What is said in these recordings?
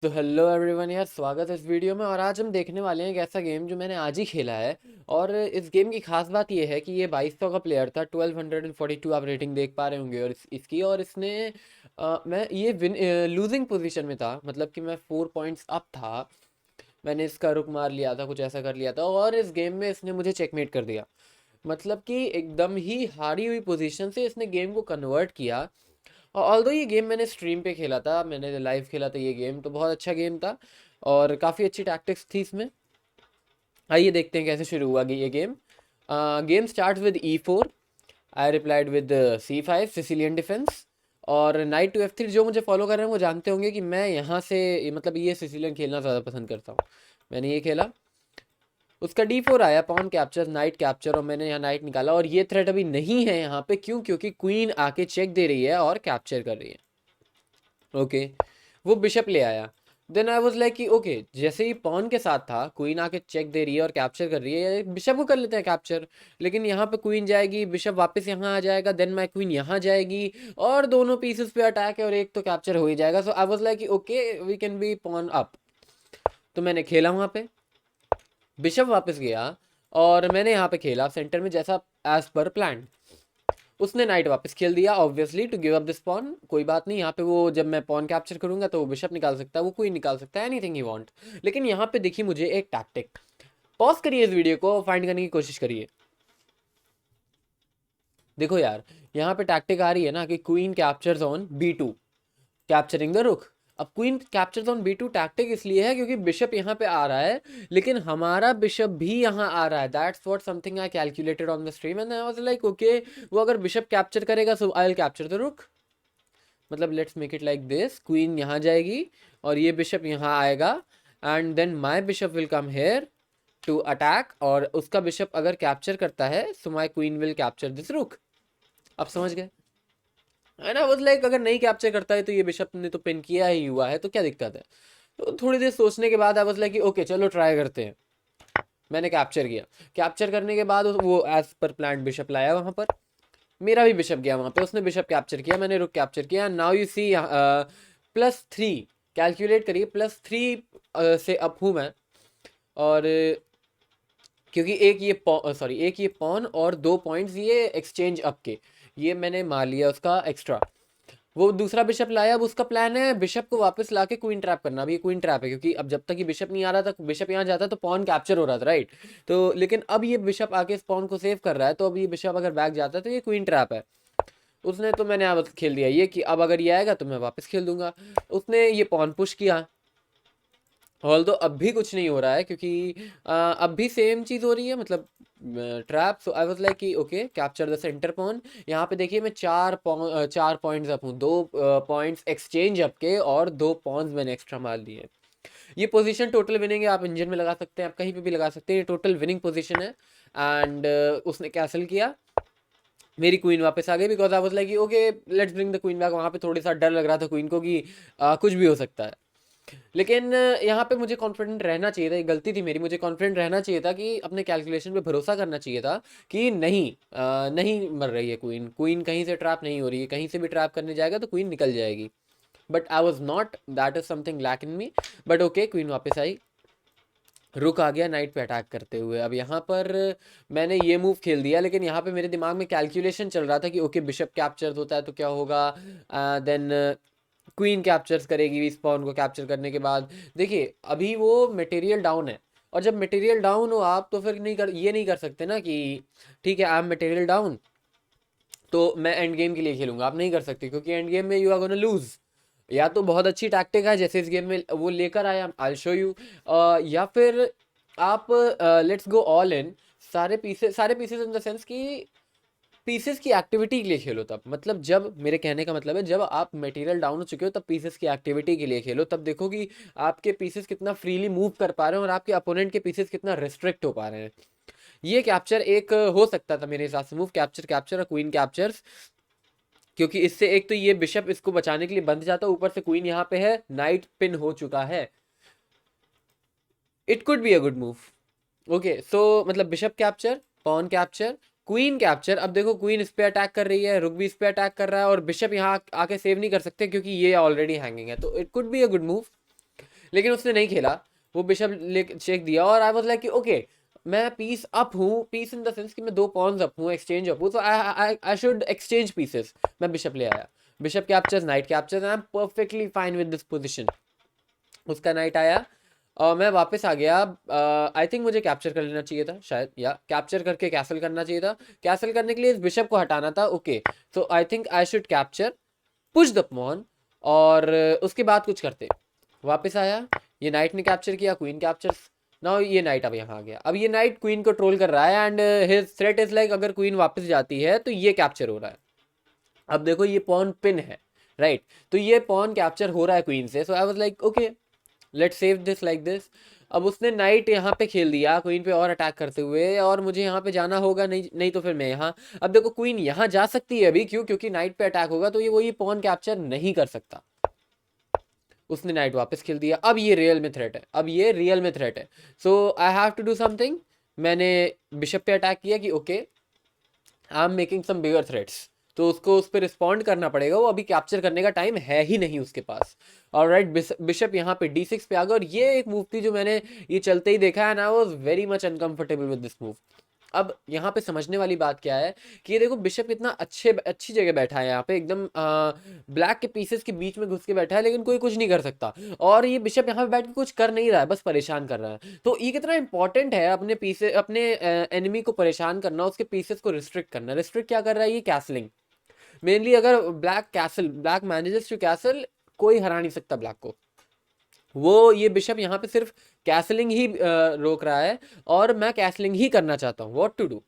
तो hello everyone यार, स्वागत है इस वीडियो में। और आज हम देखने वाले हैं एक ऐसा गेम जो मैंने आज ही खेला है। और इस गेम की खास बात ये है कि ये 2200 का प्लेयर था। 1242 आप रेटिंग देख पा रहे होंगे। और इसकी और इसने मैं ये विन लूजिंग पोजीशन में था, मतलब कि मैं 4 पॉइंट्स अप था। मैंने इसका रुक मार लिया था, कुछ ऐसा कर लिया था, और इस गेम में इसने मुझे चेकमेट कर दिया। मतलब कि एकदम ही हारी हुई पोजीशन से इसने गेम को कन्वर्ट किया। और ऑल्दो ये गेम मैंने स्ट्रीम पे खेला था, मैंने लाइव खेला था ये गेम, तो बहुत अच्छा गेम था। और काफ़ी अच्छी टैक्टिक्स थी इसमें। आइए देखते हैं कैसे शुरू हुआ ये game. Game start with E4। I replied with C5 Sicilian defence. और नाइट टू F3। जो मुझे फॉलो कर रहे हैं वो जानते होंगे कि मैं यहाँ से मतलब ये सिसिलियन खेलना ज़्यादा पसंद करता हूँ। मैंने ये खेला। उसका D4 आया, पॉन कैप्चर नाइट कैप्चर, और मैंने यहाँ नाइट निकाला। और ये थ्रेट अभी नहीं है यहाँ पे, क्यों? क्योंकि क्वीन आके चेक दे रही है और कैप्चर कर रही है। ओके, वो बिशप ले आया। देन आई वाज लाइक कि ओके, जैसे ही पॉन के साथ था, क्वीन आके चेक दे रही है और कैप्चर कर रही है, बिशप को कर लेते हैं कैप्चर। लेकिन यहाँ पे क्वीन जाएगी, बिशप वापस यहाँ आ जाएगा, देन माई क्वीन यहाँ जाएगी, और दोनों पीसेस पे अटैक है और एक तो कैप्चर हो ही जाएगा। सो आई वाज लाइक कि okay, we can be pawn up. तो मैंने खेला वहाँ पे, बिशप वापस गया, और मैंने यहाँ पे खेला सेंटर में जैसा एज पर प्लान। उसने नाइट वापस खेल दिया obviously to give up this pawn. कोई बात नहीं, यहाँ पे वो जब मैं पॉन कैप्चर करूंगा तो वो बिशप निकाल सकता है, वो कोई निकाल सकता है, एनीथिंग ही वांट। लेकिन यहाँ पे देखिए मुझे एक टैक्टिक। पॉज करिए इस वीडियो को, फाइंड करने की कोशिश करिए। देखो यार, यहाँ पे टैक्टिक आ रही है ना कि queen captures on B2, capturing the रुक। अब queen captures on B2 tactic इसलिए है क्योंकि बिशप यहाँ पे आ रहा है, लेकिन हमारा बिशप भी यहाँ आ रहा है। That's what something I calculated on the stream and I was like okay, वो अगर बिशप कैप्चर करेगा so I will capture the rook. मतलब let's make it like this, queen यहाँ जाएगी और ये बिशप यहाँ आएगा, and then my bishop will come here to attack, और उसका बिशप अगर कैप्चर करता है so my queen will capture this rook. आप समझ गए? एंड आई वाज लाइक, अगर नहीं कैप्चर करता है तो ये बिशप ने तो पिन किया ही हुआ है, तो क्या दिक्कत है? तो थोड़ी देर सोचने के बाद आई वाज लाइक ओके चलो ट्राई करते हैं। मैंने कैप्चर किया। कैप्चर करने के बाद वो एज पर प्लान बिशप लाया वहां पर। मेरा भी बिशप गया वहां पे, उसने बिशप कैप्चर किया, मैंने रुक कैप्चर किया। Now you see +3। कैलकुलेट करिए, +3 से अप हूँ मैं। और क्योंकि एक ये पॉन और 2 पॉइंट्स ये एक्सचेंज अप के, ये मैंने मार लिया उसका एक्स्ट्रा। वो दूसरा बिशप लाया, अब उसका प्लान है बिशप को वापस लाके क्वीन ट्रैप करना। अभी ये क्वीन ट्रैप है क्योंकि अब जब तक ये बिशप नहीं आ रहा था, बिशप यहाँ जाता तो पॉन कैप्चर हो रहा था, राइट? तो लेकिन अब ये बिशप आके इस पॉन को सेव कर रहा है, तो अब ये बिशप अगर बैक जाता है तो ये क्वीन ट्रैप है। उसने तो मैंने अब खेल दिया ये कि अब अगर ये आएगा तो मैं वापस खेल दूंगा। उसने ये पॉन पुश किया। ऑल्दो अब भी कुछ नहीं हो रहा है क्योंकि अब भी सेम चीज़ हो रही है, मतलब trap. So I was like कि okay capture the centre pawn. यहाँ पे देखिए मैं 4 पॉइंट्स अप हूँ, 2 पॉइंट्स एक्सचेंज अप के, और 2 पॉन्स मैंने एक्स्ट्रा मार लिए। ये पोजीशन टोटल विनिंग है, आप इंजन में लगा सकते हैं, आप कहीं पे भी लगा सकते हैं, ये टोटल विनिंग पोजीशन है। एंड उसने कैसल किया, मेरी क्वीन वापस आ गई, because I was like okay let's bring the queen back. वहाँ पे थोड़ी सा डर लग रहा था क्वीन को कि कुछ भी हो सकता है। लेकिन यहाँ पे मुझे कॉन्फिडेंट रहना चाहिए था, ये गलती थी मेरी। मुझे कॉन्फिडेंट रहना चाहिए था कि अपने कैलकुलेशन पे भरोसा करना चाहिए था कि नहीं नहीं मर रही है क्वीन, क्वीन कहीं से ट्रैप नहीं हो रही है, कहीं से भी ट्रैप करने जाएगा तो क्वीन निकल जाएगी। But I was not, that is something lack in me. But okay, queen वापस आई, रुक आ गया नाइट पे अटैक करते हुए। अब यहाँ पर मैंने ये मूव खेल दिया, लेकिन यहाँ पे मेरे दिमाग में कैलकुलेशन चल रहा था कि ओके बिशप कैप्चर होता है तो क्या होगा, देन क्वीन कैप्चर्स करेगी इस पॉन को कैप्चर करने के बाद। देखिए अभी वो मटेरियल डाउन है, और जब मटेरियल डाउन हो आप तो फिर ये नहीं कर सकते ना कि ठीक है आई एम मटेरियल डाउन तो मैं एंड गेम के लिए खेलूंगा। आप नहीं कर सकते क्योंकि एंड गेम में यू आर गोना लूज। या तो बहुत अच्छी टैक्टिक है जैसे इस गेम में वो लेकर आया, आई शो यू, या फिर आप लेट्स गो ऑल इन। सारे पीसेस इन द सेंस कि पीसेस की एक्टिविटी के लिए खेलो तब, मतलब जब, मेरे कहने का मतलब है जब आप मटेरियल डाउन हो चुके हो तब पीसेस की एक्टिविटी के लिए खेलो। तब देखो कि आपके पीसेस कितना फ्रीली मूव कर पा रहे हैं और आपके अपोनेंट के पीसेस कितना रिस्ट्रिक्ट हो पा रहे हैं। ये कैप्चर एक हो सकता था मेरे हिसाब से मूव, कैप्चर कैप्चर और क्वीन कैप्चर्स। क्योंकि इससे एक तो ये बिशप इसको बचाने के लिए बंद जाता, ऊपर से क्वीन यहाँ पे है, नाइट पिन हो चुका है। It could be a good move. Okay so मतलब bishop capture, pawn capture, queen capture. अब देखो क्वीन इस पे अटैक कर रही है, रुक भी इस पे अटैक कर रहा है, और बिशप यहाँ आके सेव नहीं कर सकते क्योंकि ये ऑलरेडी हैंगिंग है, तो it could be a good move. लेकिन उसने नहीं खेला, वो बिशप ले चेक दिया और आई वाज लाइक कि ओके मैं पीस अप हूँ, पीस इन द सेंस कि मैं 2 पॉन्स अप हूँ, एक्सचेंज अप हूँ, तो आई शुड एक्सचेंज पीसेस। मैं बिशप ले आया, bishop captures, night captures, I am perfectly fine with this position. उसका नाइट आया और मैं वापस आ गया। आई थिंक मुझे कैप्चर कर लेना चाहिए था शायद, या कैप्चर करके कैसल करना चाहिए था। कैसल करने के लिए इस बिशप को हटाना था। Okay, so I think I should capture, push the pawn, और उसके बाद कुछ करते। वापस आया, ये नाइट ने कैप्चर किया, क्वीन कैप्चर्स। नाउ ये नाइट अब यहाँ आ गया, अब ये नाइट क्वीन को ट्रोल कर रहा है and his threat is like अगर क्वीन वापस जाती है तो ये कैप्चर हो रहा है। अब देखो ये पॉन पिन है, राइट, तो ये पॉन कैप्चर हो रहा है क्वीन से। So I was like okay let's save this like this. अब उसने नाइट यहाँ पे खेल दिया क्वीन पे और अटैक करते हुए, और मुझे यहाँ पे जाना होगा, नहीं नहीं तो फिर मैं यहाँ। अब देखो क्वीन यहाँ जा सकती है अभी, क्यों? क्योंकि नाइट पे अटैक होगा तो ये पॉन कैप्चर नहीं कर सकता। उसने नाइट वापस खेल दिया, अब ये रियल में थ्रेट है, अब ये रियल में थ्रेट है। So I have to do something. मैंने बिशप पे अटैक किया कि okay I am making some bigger threats, तो उसको उस पर रिस्पॉन्ड करना पड़ेगा। वो अभी कैप्चर करने का टाइम है ही नहीं उसके पास। और राइट, बिशप यहाँ पे d6 पे आ गया, और ये एक मूव थी जो मैंने ये चलते ही देखा, and I was very much uncomfortable with this move. अब यहाँ पे समझने वाली बात क्या है कि ये देखो बिशप कितना अच्छी जगह बैठा है, यहाँ पे एकदम ब्लैक के पीसेस के बीच में घुस के बैठा है, लेकिन कोई कुछ नहीं कर सकता। और ये बिशप यहाँ पे बैठ के कुछ कर नहीं रहा है, बस परेशान कर रहा है। तो ये कितना इंपॉर्टेंट है अपने पीसे अपने एनिमी को परेशान करना, उसके पीसेस को रिस्ट्रिक्ट करना। रिस्ट्रिक्ट क्या कर रहा है? ये कैसलिंग मेनली। अगर ब्लैक मैनेजेस टू कैसल, कोई हरा नहीं सकता ब्लैक को। वो ये बिशप यहाँ पे सिर्फ कैसलिंग ही रोक रहा है, और मैं कैसलिंग ही करना चाहता हूँ। What to do?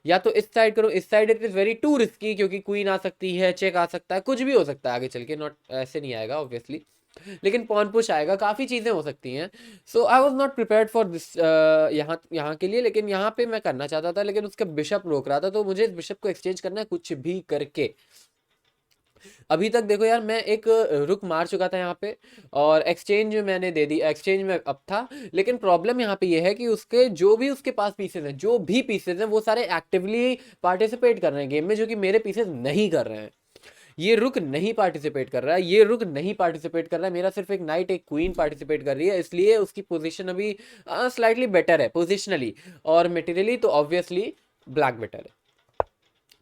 या तो इस साइड करो, इस side it is very too risky, क्योंकि क्वीन आ सकती है, चेक आ सकता है, कुछ भी हो सकता है आगे चल के। नॉट ऐसे नहीं आएगा ऑब्वियसली, लेकिन पॉन पुश आएगा, काफ़ी चीज़ें हो सकती हैं। So I was not prepared for this यहाँ के लिए, लेकिन यहाँ पे मैं करना चाहता था, लेकिन उसका बिशप रोक रहा था, तो मुझे इस बिशप को एक्सचेंज करना है कुछ भी करके। अभी तक देखो यार, मैं एक रुक मार चुका था यहाँ पे, और एक्सचेंज मैंने दे दी, एक्सचेंज में अब था। लेकिन प्रॉब्लम यहाँ पे ये है कि उसके जो भी उसके पास पीसेज हैं, जो भी पीसेज हैं, वो सारे एक्टिवली पार्टिसिपेट कर रहे हैं गेम में, जो कि मेरे पीसेज नहीं कर रहे हैं। ये रुक नहीं पार्टिसिपेट कर रहा है, ये रुक नहीं पार्टिसिपेट कर रहा है, मेरा सिर्फ एक नाइट एक क्वीन पार्टिसिपेट कर रही है, इसलिए उसकी पोजीशन अभी स्लाइटली बेटर है पोजिशनली, और मटेरियली तो ऑब्वियसली ब्लैक बेटर है।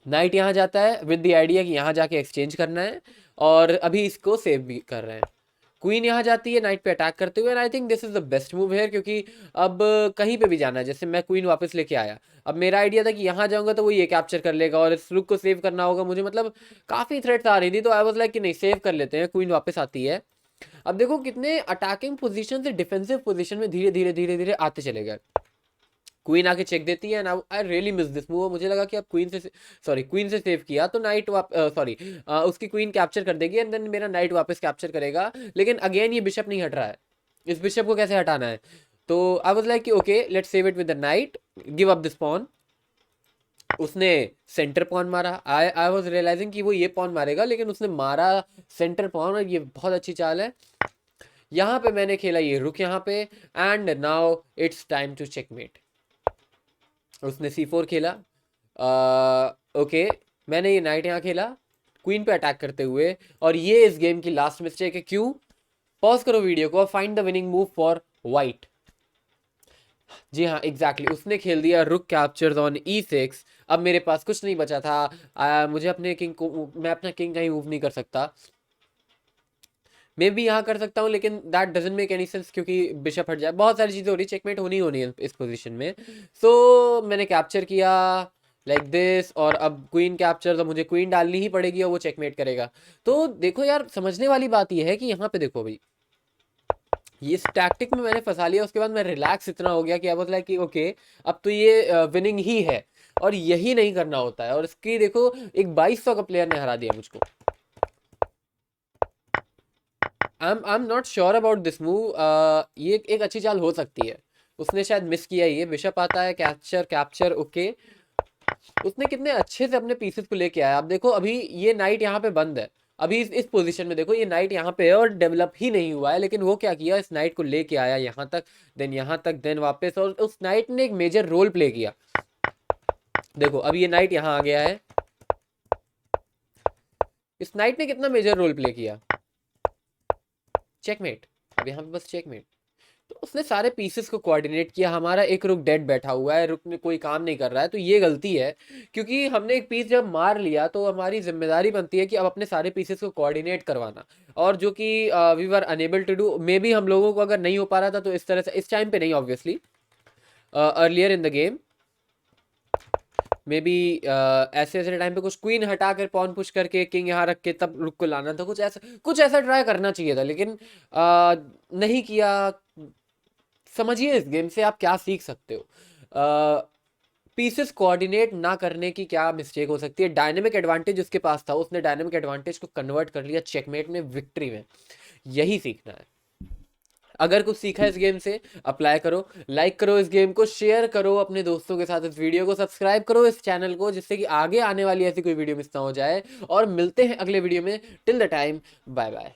नाइट यहाँ जाता है विद द आइडिया कि यहाँ जाके एक्सचेंज करना है, और अभी इसको सेव भी कर रहे हैं। क्वीन यहाँ जाती है नाइट पे अटैक करते हुए, and I think this is the best move है, क्योंकि अब कहीं पे भी जाना है। जैसे मैं क्वीन वापस लेके आया, अब मेरा आइडिया था कि यहाँ जाऊंगा तो वो ये कैप्चर कर लेगा, और इस रुक को सेव करना होगा मुझे, मतलब काफ़ी थ्रेट्स आ रही थी, तो आई वाज लाइक कि नहीं, सेव कर लेते हैं। क्वीन वापस आती है। अब देखो कितने अटैकिंग पोजीशन से डिफेंसिव पोजीशन में धीरे धीरे धीरे धीरे आते चले गए। क्वीन आके चेक देती है, and I really miss this move. मुझे लगा कि अब क्वीन से सेव किया तो नाइट उसकी क्वीन कैप्चर कर देगी, एंड देन मेरा नाइट वापस कैप्चर करेगा। लेकिन अगेन ये बिशप नहीं हट रहा है, इस बिशप को कैसे हटाना है? तो आई वाज लाइक कि okay let's save it with the knight, give up this pawn. उसने सेंटर पॉन मारा। आई वाज रियलाइजिंग कि वो ये पॉन मारेगा, लेकिन उसने मारा सेंटर पॉन, और ये बहुत अच्छी चाल है। यहाँ पे मैंने खेला ये रुक यहाँ पे, and now it's time to checkmate. उसने C4 खेला। ओके, मैंने ये नाइट यहाँ खेला क्वीन पे अटैक करते हुए, और ये इस गेम की लास्ट मिस्टेक है। क्यों? पॉज करो वीडियो को, find the winning move for white. जी हाँ एग्जैक्टली, उसने खेल दिया रुक कैप्चर्स ऑन E6। अब मेरे पास कुछ नहीं बचा था। मुझे अपने किंग को, मैं अपना किंग कहीं मूव नहीं कर सकता। मैं भी यहाँ कर सकता हूँ, लेकिन that doesn't make any sense, क्योंकि बिशप हट जाए, बहुत सारी चीज़ें हो रही, चेकमेट होनी है इस पोजीशन में। सो मैंने कैप्चर किया लाइक दिस, और अब क्वीन कैप्चर, तो मुझे क्वीन डालनी ही पड़ेगी, और वो चेकमेट करेगा। तो देखो यार, समझने वाली बात ये है कि यहाँ पे देखो भाई, ये इस टैक्टिक में मैंने फंसा लिया, उसके बाद मैं रिलैक्स इतना हो गया कि अब लाइक कि ओके अब तो ये विनिंग ही है, और यही नहीं करना होता है। और इसकी देखो, एक 2200 का प्लेयर ने हरा दिया मुझको। I am not sure about this move. ये एक अच्छी चाल हो सकती है। उसने शायद मिस किया, ये बिशप आता है, कैप्चर कैप्चर, ओके। उसने कितने अच्छे से अपने पीसेस को लेके आया। अब देखो अभी ये नाइट यहाँ पे बंद है, अभी इस पोजीशन में देखो, ये नाइट यहाँ पे है और डेवलप ही नहीं हुआ है, लेकिन वो क्या किया, इस नाइट को लेके आया यहाँ तक, देन वापस, और उस नाइट ने एक मेजर रोल प्ले किया। देखो अभी ये नाइट यहाँ आ गया है, इस नाइट ने कितना मेजर रोल प्ले किया। चेकमेट। अब यहाँ पे बस चेकमेट। तो उसने सारे पीसेस को कोऑर्डिनेट किया, हमारा एक रुक डेड बैठा हुआ है, रुक में कोई काम नहीं कर रहा है, तो ये गलती है। क्योंकि हमने एक पीस जब मार लिया तो हमारी जिम्मेदारी बनती है कि अब अपने सारे पीसेस को कोऑर्डिनेट करवाना, और जो कि we were unable to do. Maybe हम लोगों को अगर नहीं हो पा रहा था तो इस तरह से, इस टाइम पे नहीं obviously, earlier in the game may be ऐसे ऐसे टाइम पे कुछ क्वीन हटा कर पॉन पुश करके किंग यहाँ रख के तब रुक को लाना था, कुछ ऐसा ट्राई करना चाहिए था, लेकिन नहीं किया। समझिए इस गेम से आप क्या सीख सकते हो, पीसेस कोऑर्डिनेट ना करने की क्या मिस्टेक हो सकती है। डायनेमिक एडवांटेज उसके पास था, उसने डायनेमिक एडवांटेज को कन्वर्ट कर लिया चेकमेट में, विक्ट्री में। यही सीखना है। अगर कुछ सीखा है इस गेम से, अप्लाई करो, लाइक करो इस गेम को, शेयर करो अपने दोस्तों के साथ इस वीडियो को, सब्सक्राइब करो इस चैनल को, जिससे कि आगे आने वाली ऐसी कोई वीडियो मिस ना हो जाए। और मिलते हैं अगले वीडियो में। Till the time, bye bye.